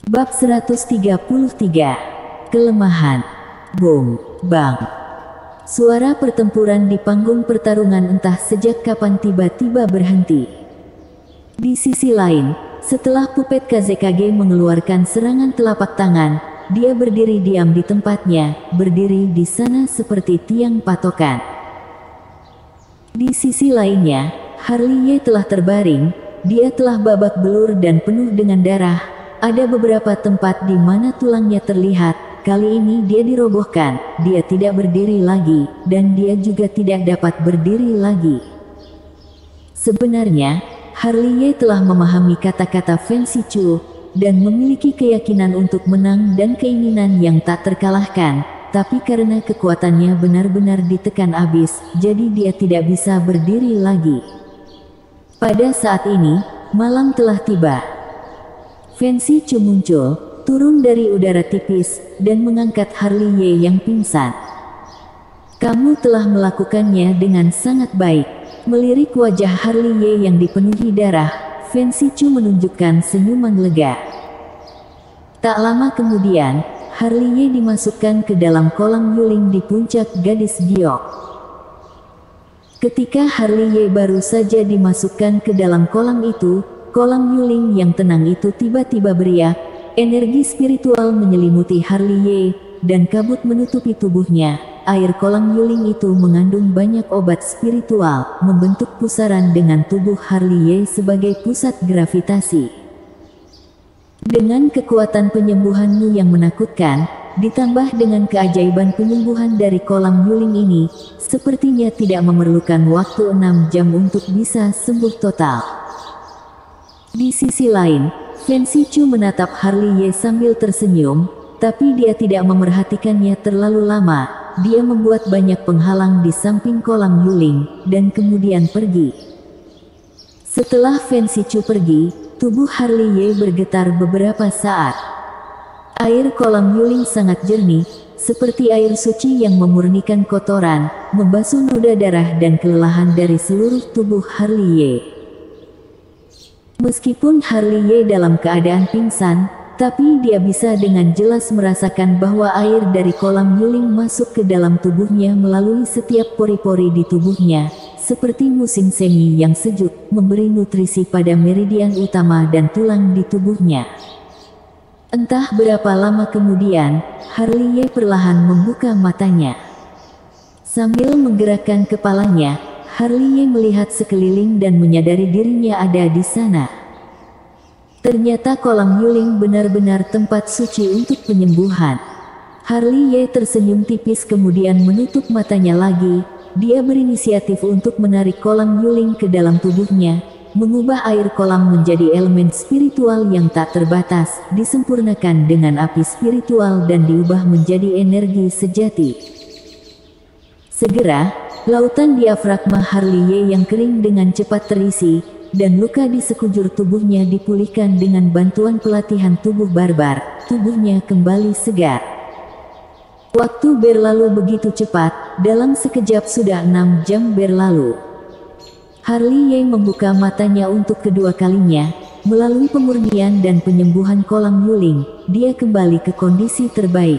Bab 133. Kelemahan. Bom, bang. Suara pertempuran di panggung pertarungan entah sejak kapan tiba-tiba berhenti. Di sisi lain, setelah Puppet Kazekage mengeluarkan serangan telapak tangan, dia berdiri diam di tempatnya, berdiri di sana seperti tiang patokan. Di sisi lainnya, Harley Ye telah terbaring, dia telah babak belur dan penuh dengan darah. Ada beberapa tempat di mana tulangnya terlihat, kali ini dia dirobohkan, dia tidak berdiri lagi, dan dia juga tidak dapat berdiri lagi. Sebenarnya, Harley Ye telah memahami kata-kata Fen Shichu, dan memiliki keyakinan untuk menang dan keinginan yang tak terkalahkan, tapi karena kekuatannya benar-benar ditekan habis, jadi dia tidak bisa berdiri lagi. Pada saat ini, malam telah tiba. Fen Shichu muncul, turun dari udara tipis, dan mengangkat Harley Ye yang pingsan. "Kamu telah melakukannya dengan sangat baik." Melirik wajah Harley Ye yang dipenuhi darah, Fen Shichu menunjukkan senyuman lega. Tak lama kemudian, Harley Ye dimasukkan ke dalam kolam Yuling di puncak Gadis Giok. Ketika Harley Ye baru saja dimasukkan ke dalam kolam itu, kolam Yuling yang tenang itu tiba-tiba beriak, energi spiritual menyelimuti Harley Ye, dan kabut menutupi tubuhnya. Air kolam Yuling itu mengandung banyak obat spiritual, membentuk pusaran dengan tubuh Harley Ye sebagai pusat gravitasi. Dengan kekuatan penyembuhanmu yang menakutkan, ditambah dengan keajaiban penyembuhan dari kolam Yuling ini, sepertinya tidak memerlukan waktu 6 jam untuk bisa sembuh total. Di sisi lain, Fen Shichu menatap Harley Ye sambil tersenyum, tapi dia tidak memerhatikannya terlalu lama. Dia membuat banyak penghalang di samping kolam Yuling, dan kemudian pergi. Setelah Fen Shichu pergi, tubuh Harley Ye bergetar beberapa saat. Air kolam Yuling sangat jernih, seperti air suci yang memurnikan kotoran, membasuh noda darah dan kelelahan dari seluruh tubuh Harley Ye. Meskipun Harley Ye dalam keadaan pingsan, tapi dia bisa dengan jelas merasakan bahwa air dari kolam Yuling masuk ke dalam tubuhnya melalui setiap pori-pori di tubuhnya, seperti musim semi yang sejuk, memberi nutrisi pada meridian utama dan tulang di tubuhnya. Entah berapa lama kemudian, Harley Ye perlahan membuka matanya. Sambil menggerakkan kepalanya, Harley Ye melihat sekeliling dan menyadari dirinya ada di sana. Ternyata kolam Yuling benar-benar tempat suci untuk penyembuhan. Harley Ye tersenyum tipis kemudian menutup matanya lagi. Dia berinisiatif untuk menarik kolam Yuling ke dalam tubuhnya, mengubah air kolam menjadi elemen spiritual yang tak terbatas, disempurnakan dengan api spiritual dan diubah menjadi energi sejati. Segera, lautan diafragma Harley Ye yang kering dengan cepat terisi, dan luka di sekujur tubuhnya dipulihkan dengan bantuan pelatihan tubuh barbar. Tubuhnya kembali segar. Waktu berlalu begitu cepat, dalam sekejap sudah 6 jam berlalu. Harley Ye membuka matanya untuk kedua kalinya. Melalui pemurnian dan penyembuhan kolam Yuling, dia kembali ke kondisi terbaik.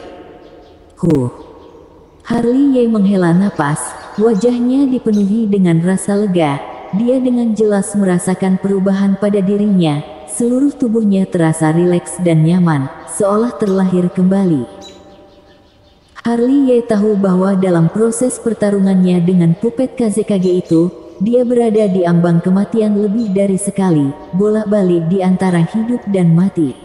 Harley Ye menghela napas, wajahnya dipenuhi dengan rasa lega. Dia dengan jelas merasakan perubahan pada dirinya, seluruh tubuhnya terasa rileks dan nyaman, seolah terlahir kembali. Harley Ye tahu bahwa dalam proses pertarungannya dengan Puppet Kazekage itu, dia berada di ambang kematian lebih dari sekali, bolak-balik di antara hidup dan mati.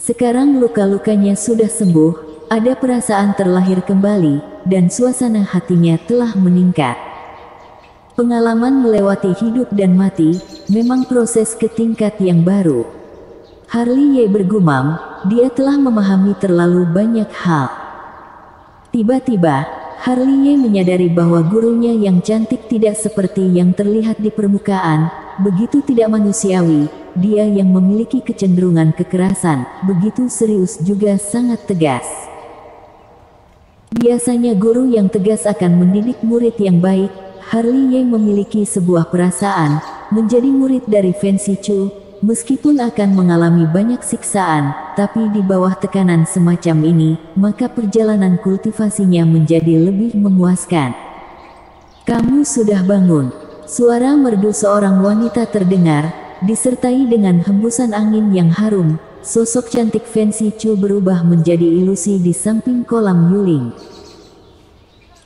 Sekarang luka-lukanya sudah sembuh, ada perasaan terlahir kembali, dan suasana hatinya telah meningkat. Pengalaman melewati hidup dan mati, memang proses ke tingkat yang baru. Harley Ye bergumam, dia telah memahami terlalu banyak hal. Tiba-tiba, Harley Ye menyadari bahwa gurunya yang cantik tidak seperti yang terlihat di permukaan, begitu tidak manusiawi, dia yang memiliki kecenderungan kekerasan, begitu serius juga sangat tegas. Biasanya guru yang tegas akan mendidik murid yang baik. Harley Ye memiliki sebuah perasaan, menjadi murid dari Fen Shichu, meskipun akan mengalami banyak siksaan, tapi di bawah tekanan semacam ini, maka perjalanan kultivasinya menjadi lebih memuaskan. Kamu sudah bangun. Suara merdu seorang wanita terdengar, disertai dengan hembusan angin yang harum. Sosok cantik Fancy Chu berubah menjadi ilusi di samping kolam Yuling.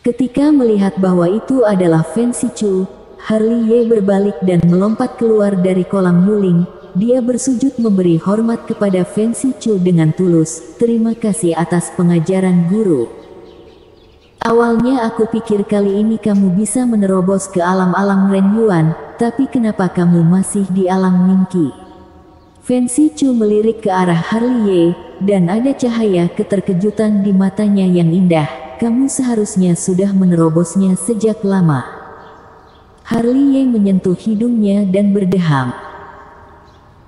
Ketika melihat bahwa itu adalah Fancy Chu, Harley Ye berbalik dan melompat keluar dari kolam Yuling. Dia bersujud memberi hormat kepada Fancy Chu dengan tulus. Terima kasih atas pengajaran guru. Awalnya aku pikir kali ini kamu bisa menerobos ke alam-alam Ren Yuan, tapi kenapa kamu masih di alam Ningqi? Fancy Chu melirik ke arah Harley Ye, dan ada cahaya keterkejutan di matanya yang indah. Kamu seharusnya sudah menerobosnya sejak lama. Harley Ye menyentuh hidungnya dan berdeham.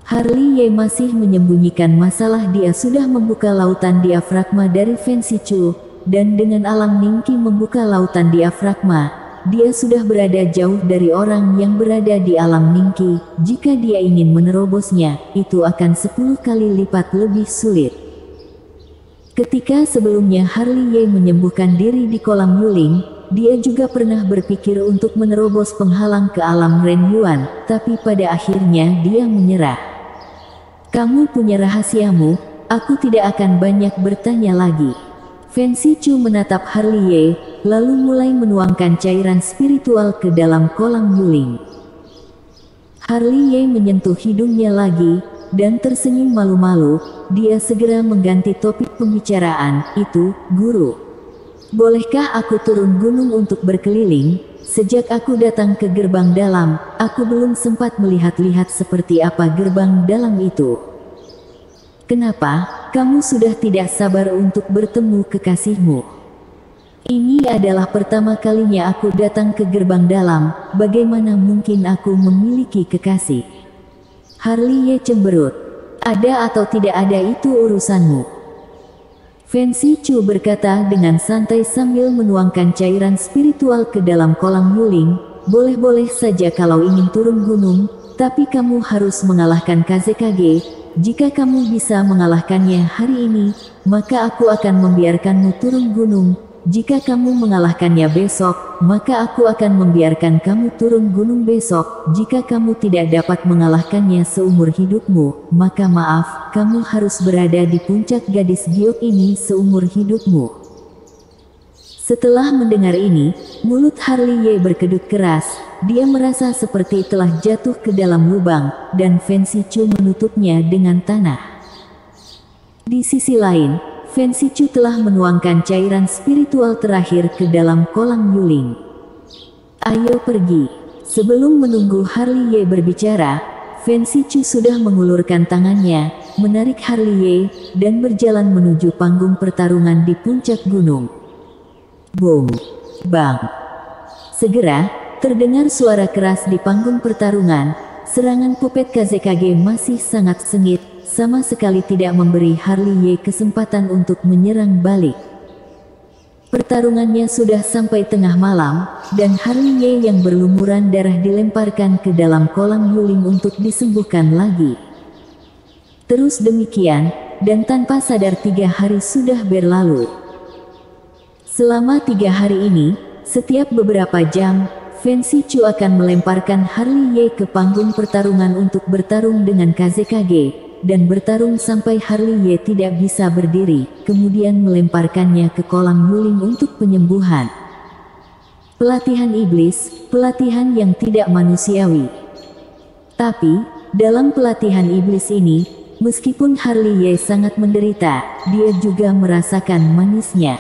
Harley Ye masih menyembunyikan masalah. Dia sudah membuka lautan diafragma dari Fancy Chu, dan dengan alam Ningqi membuka lautan diafragma, dia sudah berada jauh dari orang yang berada di alam Ningqi. Jika dia ingin menerobosnya, itu akan 10 kali lipat lebih sulit. Ketika sebelumnya Harley Ye menyembuhkan diri di kolam Yuling, dia juga pernah berpikir untuk menerobos penghalang ke alam Ren Yuan, tapi pada akhirnya dia menyerah. Kamu punya rahasiamu, aku tidak akan banyak bertanya lagi. Fancy Chu menatap Harley Ye, lalu mulai menuangkan cairan spiritual ke dalam kolam Yuling. Harley Ye menyentuh hidungnya lagi, dan tersenyum malu-malu. Dia segera mengganti topik pembicaraan. Itu, guru. Bolehkah aku turun gunung untuk berkeliling? Sejak aku datang ke gerbang dalam, aku belum sempat melihat-lihat seperti apa gerbang dalam itu. Kenapa, kamu sudah tidak sabar untuk bertemu kekasihmu? Ini adalah pertama kalinya aku datang ke gerbang dalam, bagaimana mungkin aku memiliki kekasih? Harley Ye cemberut. Ada atau tidak ada itu urusanmu. Fancy Chu berkata dengan santai sambil menuangkan cairan spiritual ke dalam kolam Yuling. Boleh-boleh saja kalau ingin turun gunung, tapi kamu harus mengalahkan KZKG. Jika kamu bisa mengalahkannya hari ini, maka aku akan membiarkanmu turun gunung. Jika kamu mengalahkannya besok, maka aku akan membiarkan kamu turun gunung besok. Jika kamu tidak dapat mengalahkannya seumur hidupmu, maka maaf, kamu harus berada di puncak gadis giok ini seumur hidupmu. Setelah mendengar ini, mulut Harley Ye berkedut keras. Dia merasa seperti telah jatuh ke dalam lubang, dan Fancy Chu menutupnya dengan tanah. Di sisi lain, Fancy Chu telah menuangkan cairan spiritual terakhir ke dalam kolam Yuling. Ayo pergi. Sebelum menunggu Harley Ye berbicara, Fancy Chu sudah mengulurkan tangannya, menarik Harley Ye, dan berjalan menuju panggung pertarungan di puncak gunung. Boom! Bang! Segera, terdengar suara keras di panggung pertarungan. Serangan puppet KZKG masih sangat sengit, sama sekali tidak memberi Harley Ye kesempatan untuk menyerang balik. Pertarungannya sudah sampai tengah malam, dan Harley Ye yang berlumuran darah dilemparkan ke dalam kolam Yuling untuk disembuhkan lagi. Terus demikian, dan tanpa sadar 3 hari sudah berlalu. Selama 3 hari ini, setiap beberapa jam, Fancy Chu akan melemparkan Harley Ye ke panggung pertarungan untuk bertarung dengan KZKG, dan bertarung sampai Harley Ye tidak bisa berdiri, kemudian melemparkannya ke kolam Yuling untuk penyembuhan. Pelatihan iblis, pelatihan yang tidak manusiawi. Tapi, dalam pelatihan iblis ini, meskipun Harley Ye sangat menderita, dia juga merasakan manisnya.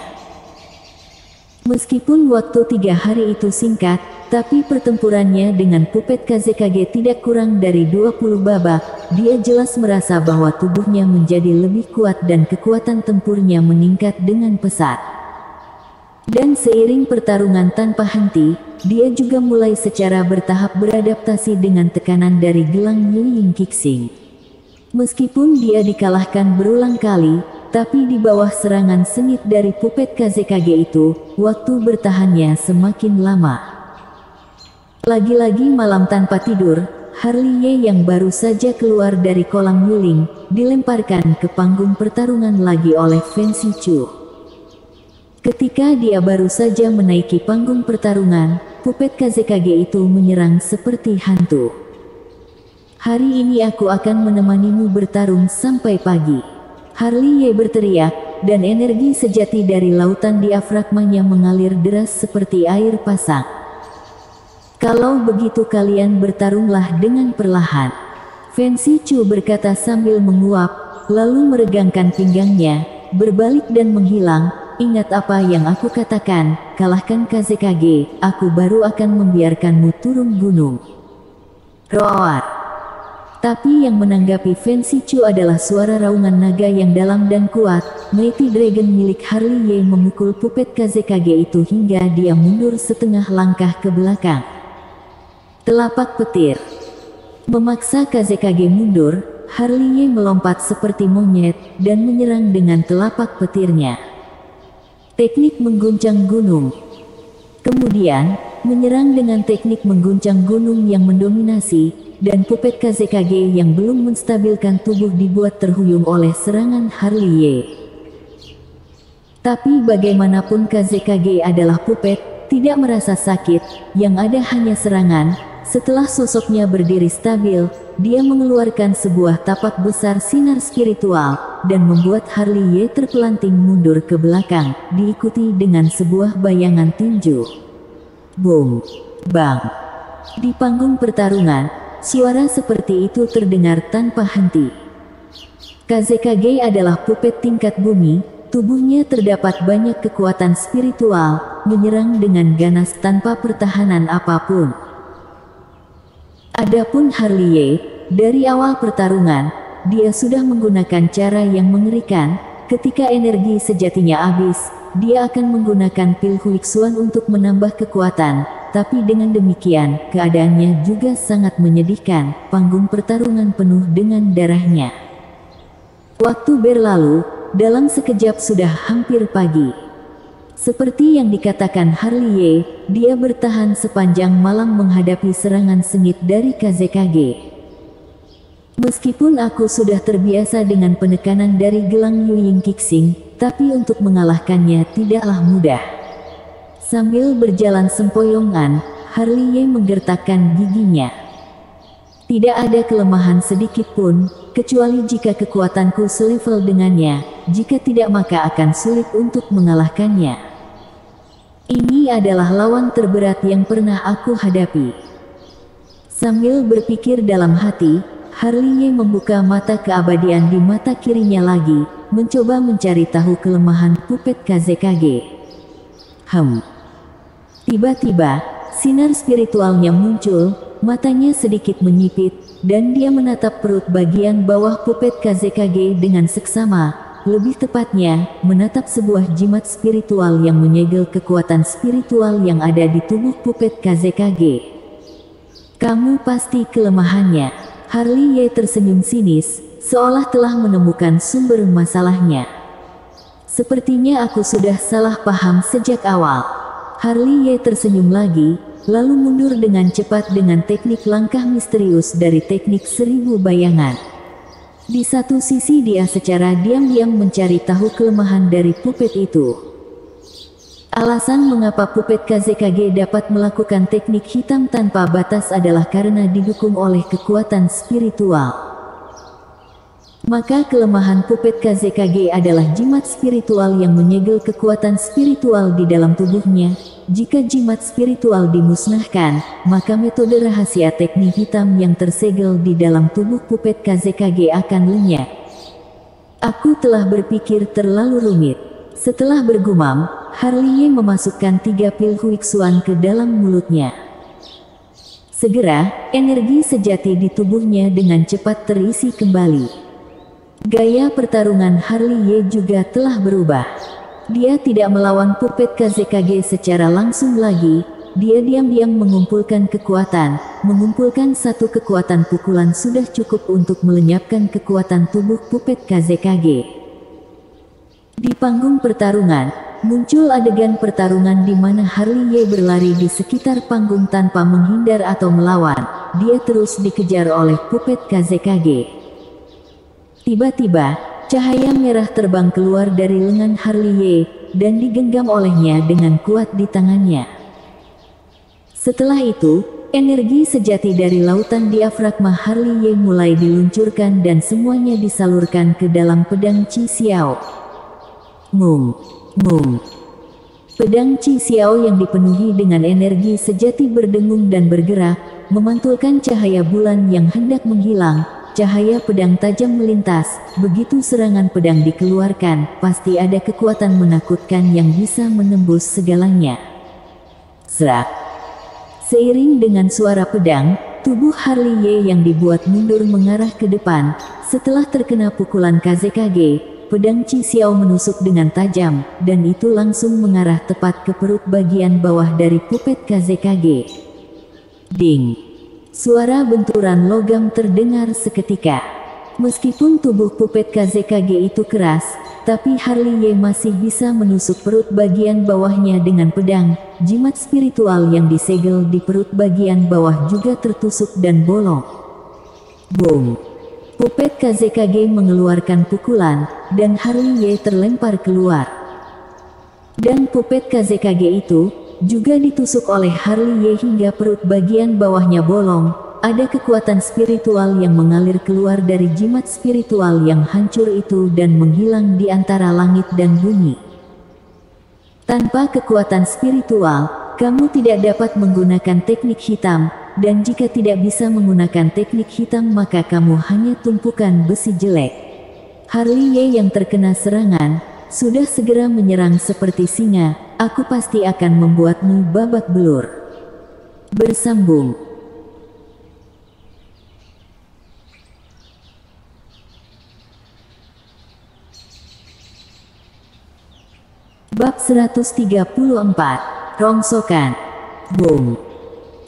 Meskipun waktu 3 hari itu singkat, tapi pertempurannya dengan puppet KZKG tidak kurang dari 20 babak. Dia jelas merasa bahwa tubuhnya menjadi lebih kuat dan kekuatan tempurnya meningkat dengan pesat. Dan seiring pertarungan tanpa henti, dia juga mulai secara bertahap beradaptasi dengan tekanan dari gelang Ying Qixing. Meskipun dia dikalahkan berulang kali, tapi di bawah serangan sengit dari puppet KZKG itu, waktu bertahannya semakin lama. Lagi-lagi malam tanpa tidur, Harley Ye yang baru saja keluar dari kolam Yuling, dilemparkan ke panggung pertarungan lagi oleh Fen Shichu. Ketika dia baru saja menaiki panggung pertarungan, pupet Kazekage itu menyerang seperti hantu. "Hari ini aku akan menemanimu bertarung sampai pagi," Harley Ye berteriak, dan energi sejati dari lautan diafragmanya mengalir deras seperti air pasang. "Kalau begitu kalian bertarunglah dengan perlahan," Fen Shichu berkata sambil menguap, lalu meregangkan pinggangnya, berbalik dan menghilang. "Ingat apa yang aku katakan, kalahkan Kazekage, aku baru akan membiarkanmu turun gunung." Roar. Tapi yang menanggapi Fen Shichu adalah suara raungan naga yang dalam dan kuat. Mighty Dragon milik Harley Ye memukul pupet Kazekage itu hingga dia mundur setengah langkah ke belakang. Telapak petir memaksa Kazekage mundur. Harley Ye melompat seperti monyet dan menyerang dengan telapak petirnya. Teknik mengguncang gunung. Kemudian, menyerang dengan teknik mengguncang gunung yang mendominasi, dan pupet Kazekage yang belum menstabilkan tubuh dibuat terhuyung oleh serangan Harley Ye. Tapi bagaimanapun Kazekage adalah pupet, tidak merasa sakit, yang ada hanya serangan. Setelah sosoknya berdiri stabil, dia mengeluarkan sebuah tapak besar sinar spiritual, dan membuat Harley Ye terpelanting mundur ke belakang, diikuti dengan sebuah bayangan tinju. Boom! Bang! Di panggung pertarungan, suara seperti itu terdengar tanpa henti. Kazekage adalah pupet tingkat bumi, tubuhnya terdapat banyak kekuatan spiritual, menyerang dengan ganas tanpa pertahanan apapun. Adapun Harley Ye, dari awal pertarungan, dia sudah menggunakan cara yang mengerikan. Ketika energi sejatinya habis, dia akan menggunakan pil Huixuan untuk menambah kekuatan. Tapi dengan demikian, keadaannya juga sangat menyedihkan. Panggung pertarungan penuh dengan darahnya. Waktu berlalu, dalam sekejap sudah hampir pagi. Seperti yang dikatakan Harley Ye, dia bertahan sepanjang malam menghadapi serangan sengit dari Kazekage. "Meskipun aku sudah terbiasa dengan penekanan dari gelang Yuying Kixing, tapi untuk mengalahkannya tidaklah mudah." Sambil berjalan sempoyongan, Harley Ye menggertakkan giginya. "Tidak ada kelemahan sedikit pun, kecuali jika kekuatanku selevel dengannya. Jika tidak maka akan sulit untuk mengalahkannya. Ini adalah lawan terberat yang pernah aku hadapi." Sambil berpikir dalam hati, Harley Ye membuka mata keabadian di mata kirinya lagi, mencoba mencari tahu kelemahan pupet Kazekage. Tiba-tiba, sinar spiritualnya muncul, matanya sedikit menyipit, dan dia menatap perut bagian bawah pupet Kazekage dengan seksama. Lebih tepatnya, menatap sebuah jimat spiritual yang menyegel kekuatan spiritual yang ada di tubuh pupet Kazekage. "Kamu pasti kelemahannya." Harley Ye tersenyum sinis, seolah telah menemukan sumber masalahnya. "Sepertinya aku sudah salah paham sejak awal." Harley Ye tersenyum lagi, lalu mundur dengan cepat dengan teknik langkah misterius dari teknik 1000 bayangan. Di satu sisi dia secara diam-diam mencari tahu kelemahan dari pupet itu. Alasan mengapa pupet Kazekage dapat melakukan teknik hitam tanpa batas adalah karena didukung oleh kekuatan spiritual. Maka kelemahan pupet Kazekage adalah jimat spiritual yang menyegel kekuatan spiritual di dalam tubuhnya. Jika jimat spiritual dimusnahkan, maka metode rahasia teknik hitam yang tersegel di dalam tubuh pupet Kazekage akan lenyap. "Aku telah berpikir terlalu rumit." Setelah bergumam, Harley Ye memasukkan 3 pil Huixuan ke dalam mulutnya. Segera, energi sejati di tubuhnya dengan cepat terisi kembali. Gaya pertarungan Harley Ye juga telah berubah. Dia tidak melawan pupet Kazekage secara langsung lagi. Dia diam-diam mengumpulkan kekuatan. Mengumpulkan satu kekuatan pukulan sudah cukup untuk melenyapkan kekuatan tubuh pupet Kazekage. Di panggung pertarungan, muncul adegan pertarungan di mana Harley Ye berlari di sekitar panggung tanpa menghindar atau melawan. Dia terus dikejar oleh puppet Kazekage. Tiba-tiba, cahaya merah terbang keluar dari lengan Harley Ye dan digenggam olehnya dengan kuat di tangannya. Setelah itu, energi sejati dari lautan diafragma Harley Ye mulai diluncurkan dan semuanya disalurkan ke dalam pedang Qi Xiao. Mung. Pedang Qi Xiao yang dipenuhi dengan energi sejati berdengung dan bergerak, memantulkan cahaya bulan yang hendak menghilang. Cahaya pedang tajam melintas. Begitu serangan pedang dikeluarkan, pasti ada kekuatan menakutkan yang bisa menembus segalanya. Serak. Seiring dengan suara pedang, tubuh Harley Ye yang dibuat mundur mengarah ke depan. Setelah terkena pukulan Kazekage, pedang Qi Xiao menusuk dengan tajam, dan itu langsung mengarah tepat ke perut bagian bawah dari puppet Kazekage. Ding! Suara benturan logam terdengar seketika. Meskipun tubuh puppet Kazekage itu keras, tapi Harley Ye masih bisa menusuk perut bagian bawahnya dengan pedang. Jimat spiritual yang disegel di perut bagian bawah juga tertusuk dan bolong. Boom! Puppet Kazekage mengeluarkan pukulan, dan Harley Ye terlempar keluar. Dan puppet Kazekage itu juga ditusuk oleh Harley Ye hingga perut bagian bawahnya bolong. Ada kekuatan spiritual yang mengalir keluar dari jimat spiritual yang hancur itu dan menghilang di antara langit dan bumi. Tanpa kekuatan spiritual, kamu tidak dapat menggunakan teknik hitam. Dan jika tidak bisa menggunakan teknik hitam maka kamu hanya tumpukan besi jelek. Harley Ye yang terkena serangan, sudah segera menyerang seperti singa. Aku pasti akan membuatmu babak belur. Bersambung. Bab 134, Rongsokan. Boom.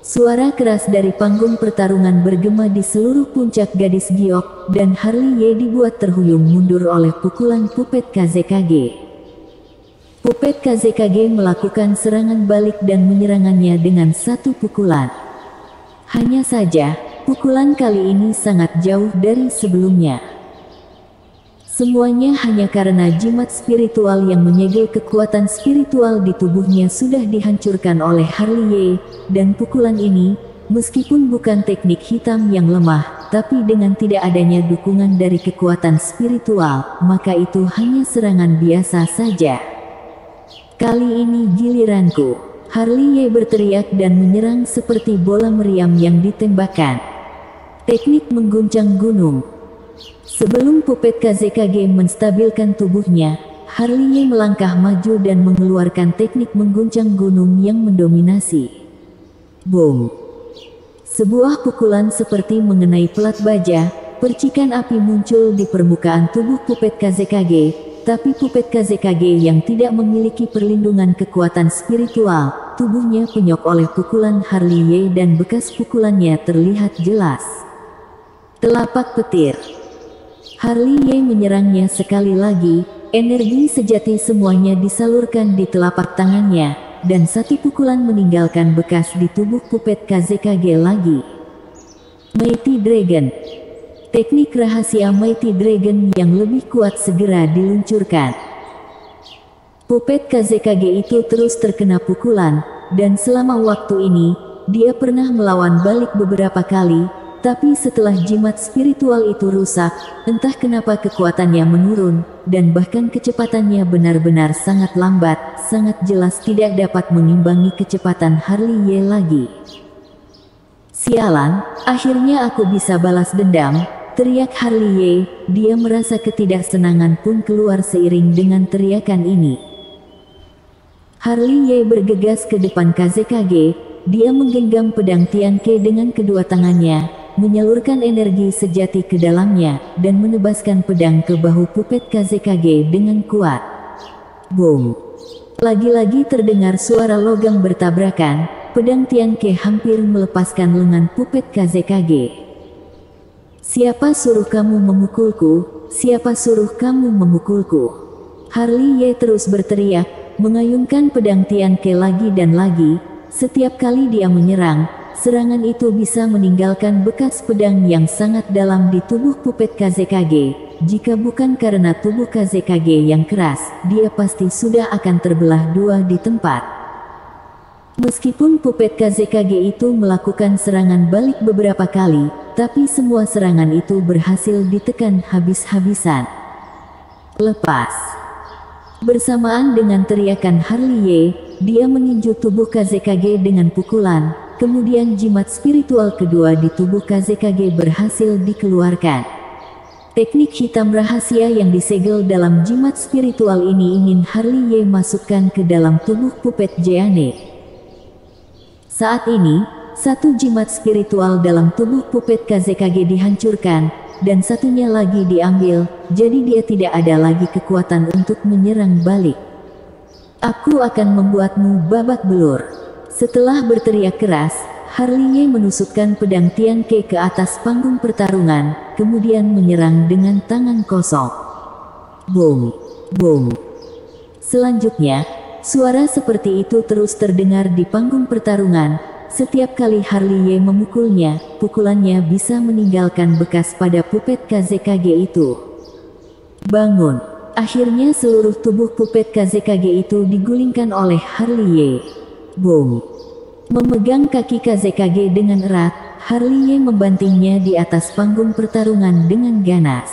Suara keras dari panggung pertarungan bergema di seluruh puncak gadis giok, dan Harley Ye dibuat terhuyung mundur oleh pukulan puppet Kazekage. Puppet Kazekage melakukan serangan balik dan menyerangannya dengan satu pukulan. Hanya saja, pukulan kali ini sangat jauh dari sebelumnya. Semuanya hanya karena jimat spiritual yang menyegel kekuatan spiritual di tubuhnya sudah dihancurkan oleh Harley Ye, dan pukulan ini, meskipun bukan teknik hitam yang lemah, tapi dengan tidak adanya dukungan dari kekuatan spiritual, maka itu hanya serangan biasa saja. Kali ini giliranku. Harley Ye berteriak dan menyerang seperti bola meriam yang ditembakkan. Teknik mengguncang gunung. Sebelum puppet Kazekage menstabilkan tubuhnya, Harley Ye melangkah maju dan mengeluarkan teknik mengguncang gunung yang mendominasi. Boom! Sebuah pukulan seperti mengenai pelat baja, percikan api muncul di permukaan tubuh puppet Kazekage, tapi puppet Kazekage yang tidak memiliki perlindungan kekuatan spiritual, tubuhnya penyok oleh pukulan Harley Ye dan bekas pukulannya terlihat jelas. Telapak petir. Harley Ye menyerangnya sekali lagi, energi sejati semuanya disalurkan di telapak tangannya, dan satu pukulan meninggalkan bekas di tubuh puppet Kazekage lagi. Mighty Dragon. Teknik rahasia Mighty Dragon yang lebih kuat segera diluncurkan. Puppet Kazekage itu terus terkena pukulan, dan selama waktu ini, dia pernah melawan balik beberapa kali. Tapi setelah jimat spiritual itu rusak, entah kenapa kekuatannya menurun, dan bahkan kecepatannya benar-benar sangat lambat, sangat jelas tidak dapat mengimbangi kecepatan Harley Ye lagi. Sialan, akhirnya aku bisa balas dendam, teriak Harley Ye. Dia merasa ketidaksenangan pun keluar seiring dengan teriakan ini. Harley Ye bergegas ke depan Kazekage, dia menggenggam pedang Tianke dengan kedua tangannya, menyalurkan energi sejati ke dalamnya, dan menebaskan pedang ke bahu puppet Kazekage dengan kuat. Boom! Lagi-lagi terdengar suara logam bertabrakan, pedang Tianke hampir melepaskan lengan puppet Kazekage. Siapa suruh kamu memukulku? Siapa suruh kamu memukulku? Harley Ye terus berteriak, mengayunkan pedang Tianke lagi dan lagi. Setiap kali dia menyerang, serangan itu bisa meninggalkan bekas pedang yang sangat dalam di tubuh puppet Kazekage. Jika bukan karena tubuh Kazekage yang keras, dia pasti sudah akan terbelah dua di tempat. Meskipun puppet Kazekage itu melakukan serangan balik beberapa kali, tapi semua serangan itu berhasil ditekan habis-habisan. Lepas. Bersamaan dengan teriakan Harley, dia meninju tubuh Kazekage dengan pukulan, kemudian jimat spiritual kedua di tubuh Kazekage berhasil dikeluarkan. Teknik hitam rahasia yang disegel dalam jimat spiritual ini ingin Harley masukkan ke dalam tubuh puppet Jeanne. Saat ini, satu jimat spiritual dalam tubuh puppet Kazekage dihancurkan, dan satunya lagi diambil, jadi dia tidak ada lagi kekuatan untuk menyerang balik. Aku akan membuatmu babak belur. Setelah berteriak keras, Harley menusukkan pedang Tianke ke atas panggung pertarungan, kemudian menyerang dengan tangan kosong. Boom, boom. Selanjutnya, suara seperti itu terus terdengar di panggung pertarungan. Setiap kali Harley memukulnya, pukulannya bisa meninggalkan bekas pada puppet Kazekage itu. Bangun! Akhirnya seluruh tubuh puppet Kazekage itu digulingkan oleh Harley. Boom! Memegang kaki Kazekage dengan erat, Harley membantingnya di atas panggung pertarungan dengan ganas.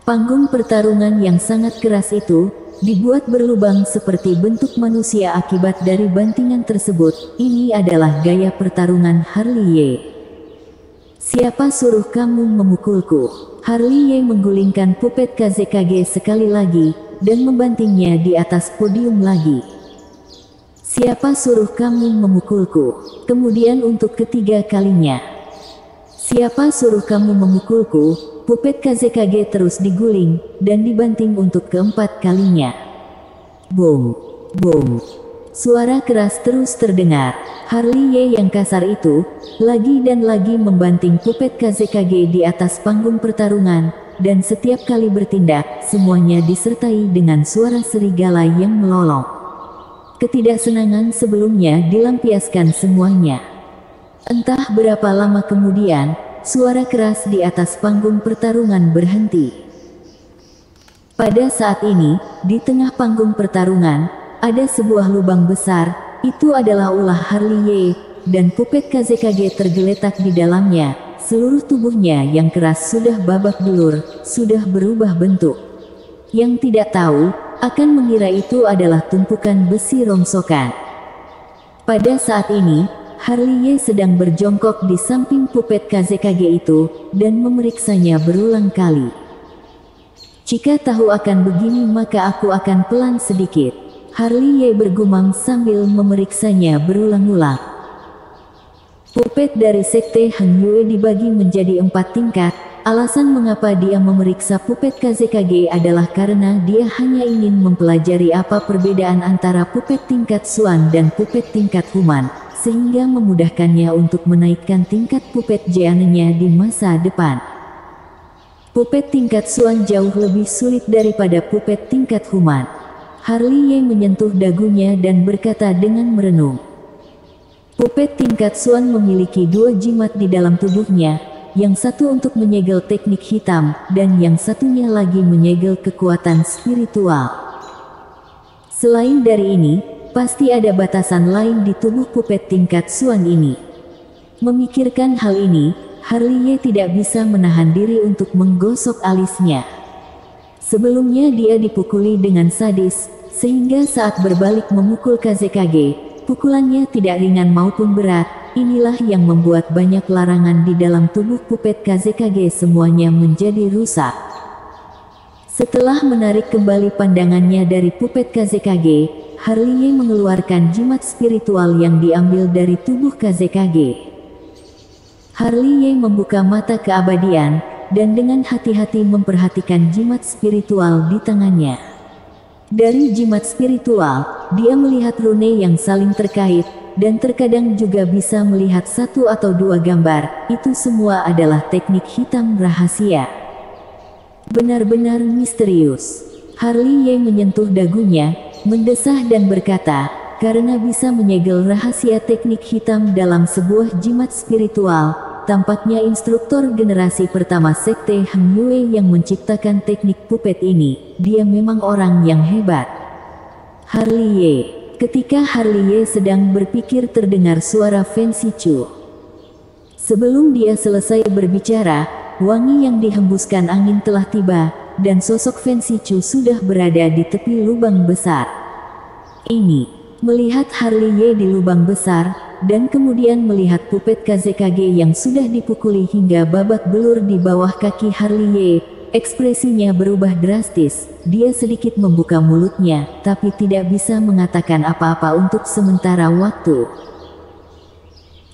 Panggung pertarungan yang sangat keras itu dibuat berlubang seperti bentuk manusia akibat dari bantingan tersebut. Ini adalah gaya pertarungan Harley. Siapa suruh kamu memukulku? Harley menggulingkan puppet Kazekage sekali lagi, dan membantingnya di atas podium lagi. Siapa suruh kamu memukulku? Kemudian untuk ketiga kalinya. Siapa suruh kamu memukulku? Puppet Kazekage terus diguling, dan dibanting untuk keempat kalinya. Boom, boom. Suara keras terus terdengar. Harley yang kasar itu, lagi dan lagi membanting puppet Kazekage di atas panggung pertarungan, dan setiap kali bertindak, semuanya disertai dengan suara serigala yang melolong. Ketidaksenangan sebelumnya dilampiaskan semuanya. Entah berapa lama kemudian, suara keras di atas panggung pertarungan berhenti. Pada saat ini, di tengah panggung pertarungan, ada sebuah lubang besar. Itu adalah ulah Harley, dan puppet Kazekage tergeletak di dalamnya. Seluruh tubuhnya yang keras sudah babak belur, sudah berubah bentuk. Yang tidak tahu, akan mengira itu adalah tumpukan besi rongsokan. Pada saat ini, Harley sedang berjongkok di samping puppet Kazekage itu, dan memeriksanya berulang kali. Jika tahu akan begini maka aku akan pelan sedikit. Harley bergumam sambil memeriksanya berulang-ulang. Puppet dari Sekte Han Yue dibagi menjadi 4 tingkat. Alasan mengapa dia memeriksa puppet Kazekage adalah karena dia hanya ingin mempelajari apa perbedaan antara puppet tingkat Xuan dan puppet tingkat Human, sehingga memudahkannya untuk menaikkan tingkat puppet Jeanne-nya di masa depan. Puppet tingkat Xuan jauh lebih sulit daripada puppet tingkat Human. Harley menyentuh dagunya dan berkata dengan merenung. Puppet tingkat Xuan memiliki 2 jimat di dalam tubuhnya, yang satu untuk menyegel teknik hitam, dan yang satunya lagi menyegel kekuatan spiritual. Selain dari ini, pasti ada batasan lain di tubuh puppet tingkat Xuan ini. Memikirkan hal ini, Harley tidak bisa menahan diri untuk menggosok alisnya. Sebelumnya dia dipukuli dengan sadis, sehingga saat berbalik memukul Kazekage, pukulannya tidak ringan maupun berat. Inilah yang membuat banyak larangan di dalam tubuh puppet Kazekage semuanya menjadi rusak. Setelah menarik kembali pandangannya dari puppet Kazekage, Harley mengeluarkan jimat spiritual yang diambil dari tubuh Kazekage. Harley membuka mata keabadian, dan dengan hati-hati memperhatikan jimat spiritual di tangannya. Dari jimat spiritual, dia melihat rune yang saling terkait, dan terkadang juga bisa melihat 1 atau 2 gambar. Itu semua adalah teknik hitam rahasia. Benar-benar misterius. Harley menyentuh dagunya, mendesah dan berkata, karena bisa menyegel rahasia teknik hitam dalam sebuah jimat spiritual, tampaknya instruktur generasi pertama Sekte Hang Yue yang menciptakan teknik pupet ini, dia memang orang yang hebat. Harley Ye. Ketika Harley Ye sedang berpikir terdengar suara Fen Sichu. Sebelum dia selesai berbicara, wangi yang dihembuskan angin telah tiba, dan sosok Fen Sichu sudah berada di tepi lubang besar. Melihat Harley Ye di lubang besar, dan kemudian melihat pupet KZKG yang sudah dipukuli hingga babak belur di bawah kaki Harley Ye, ekspresinya berubah drastis. Dia sedikit membuka mulutnya, tapi tidak bisa mengatakan apa-apa untuk sementara waktu.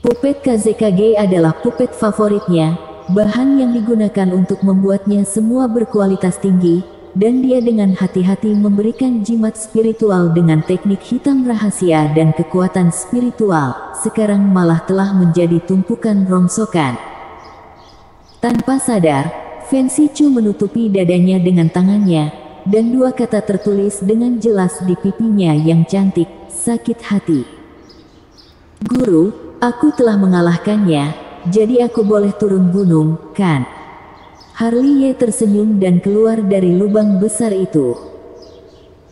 Pupet KZKG adalah pupet favoritnya, bahan yang digunakan untuk membuatnya semua berkualitas tinggi, dan dia dengan hati-hati memberikan jimat spiritual dengan teknik hitam rahasia dan kekuatan spiritual, sekarang malah telah menjadi tumpukan rongsokan. Tanpa sadar, Fen Sichu menutupi dadanya dengan tangannya, dan dua kata tertulis dengan jelas di pipinya yang cantik, sakit hati. Guru, aku telah mengalahkannya, jadi aku boleh turun gunung, kan? Harley Ye tersenyum dan keluar dari lubang besar itu.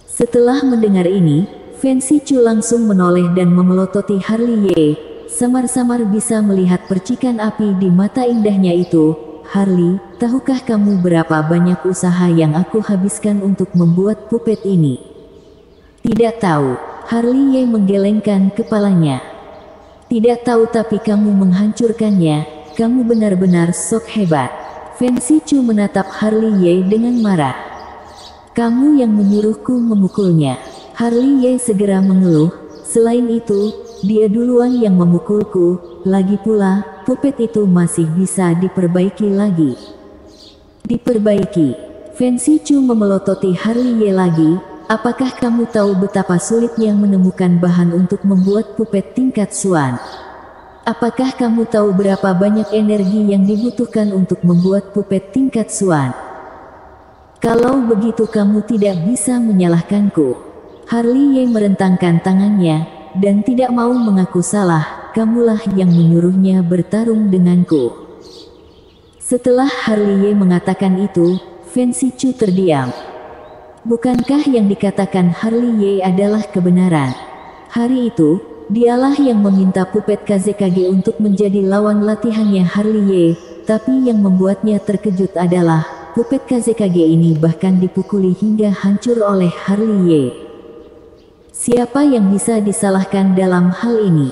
Setelah mendengar ini, Fen Sichu langsung menoleh dan memelototi Harley Ye. Samar-samar bisa melihat percikan api di mata indahnya itu. Harley, tahukah kamu berapa banyak usaha yang aku habiskan untuk membuat pupet ini? Tidak tahu. Harley Ye menggelengkan kepalanya. Tidak tahu, tapi kamu menghancurkannya. Kamu benar-benar sok hebat. Fen Sichu menatap Harley Ye dengan marah. Kamu yang menyuruhku memukulnya. Harley Ye segera mengeluh. Selain itu, dia duluan yang memukulku. Lagi pula, pupet itu masih bisa diperbaiki lagi. Diperbaiki. Fen Sichu memelototi Harley Ye lagi. Apakah kamu tahu betapa sulitnya menemukan bahan untuk membuat pupet tingkat Xuan? Apakah kamu tahu berapa banyak energi yang dibutuhkan untuk membuat pupet tingkat Xuan? Kalau begitu kamu tidak bisa menyalahkanku. Harley Ye merentangkan tangannya, dan tidak mau mengaku salah. Kamulah yang menyuruhnya bertarung denganku. Setelah Harley Ye mengatakan itu, Fen Sichu terdiam. Bukankah yang dikatakan Harley Ye adalah kebenaran? Hari itu, dialah yang meminta pupet KZKG untuk menjadi lawan latihannya Harley Ye, tapi yang membuatnya terkejut adalah, pupet KZKG ini bahkan dipukuli hingga hancur oleh Harley Ye. Siapa yang bisa disalahkan dalam hal ini?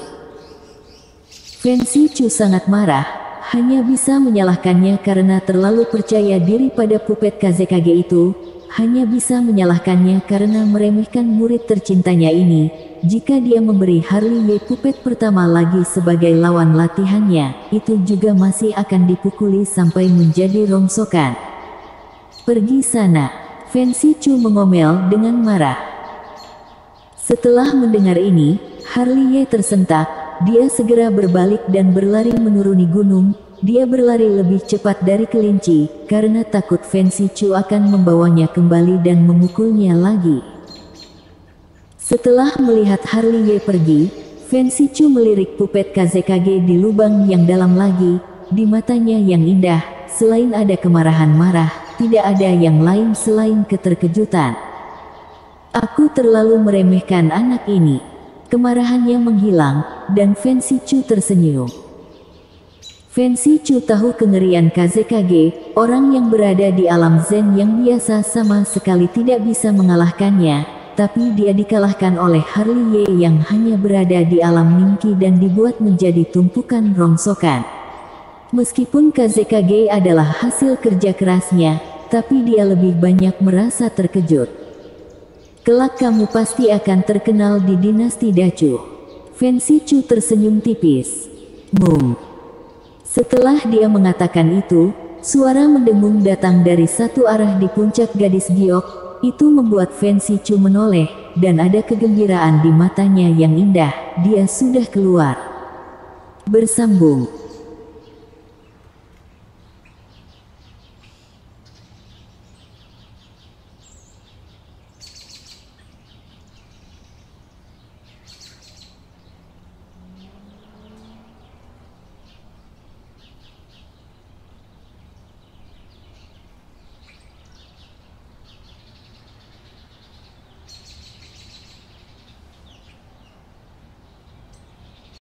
Fen Sichu sangat marah, hanya bisa menyalahkannya karena terlalu percaya diri pada pupet KZKG itu, hanya bisa menyalahkannya karena meremehkan murid tercintanya ini. Jika dia memberi Harley Ye pupet pertama lagi sebagai lawan latihannya, itu juga masih akan dipukuli sampai menjadi rongsokan. Pergi sana. Fen Sichu mengomel dengan marah. Setelah mendengar ini, Harley Ye tersentak. Dia segera berbalik dan berlari menuruni gunung. Dia berlari lebih cepat dari kelinci, karena takut Fen Sichu akan membawanya kembali dan memukulnya lagi. Setelah melihat Harley Ye pergi, Fen Sichu melirik pupet KZKG di lubang yang dalam lagi. Di matanya yang indah, selain ada kemarahan marah, tidak ada yang lain selain keterkejutan. Aku terlalu meremehkan anak ini. Kemarahannya menghilang, dan Fen Sichu tersenyum. Fen Sichu tahu kengerian KZKG, orang yang berada di alam Zen yang biasa sama sekali tidak bisa mengalahkannya. Tapi dia dikalahkan oleh Harley Ye yang hanya berada di alam mimpi dan dibuat menjadi tumpukan rongsokan. Meskipun KZKG adalah hasil kerja kerasnya, tapi dia lebih banyak merasa terkejut. Kelak kamu pasti akan terkenal di dinasti Dacu. Fen Sichu tersenyum tipis. Setelah dia mengatakan itu, suara mendengung datang dari satu arah di puncak gadis giok. Itu membuat Fen Sichu menoleh, dan ada kegembiraan di matanya yang indah. Dia sudah keluar. Bersambung.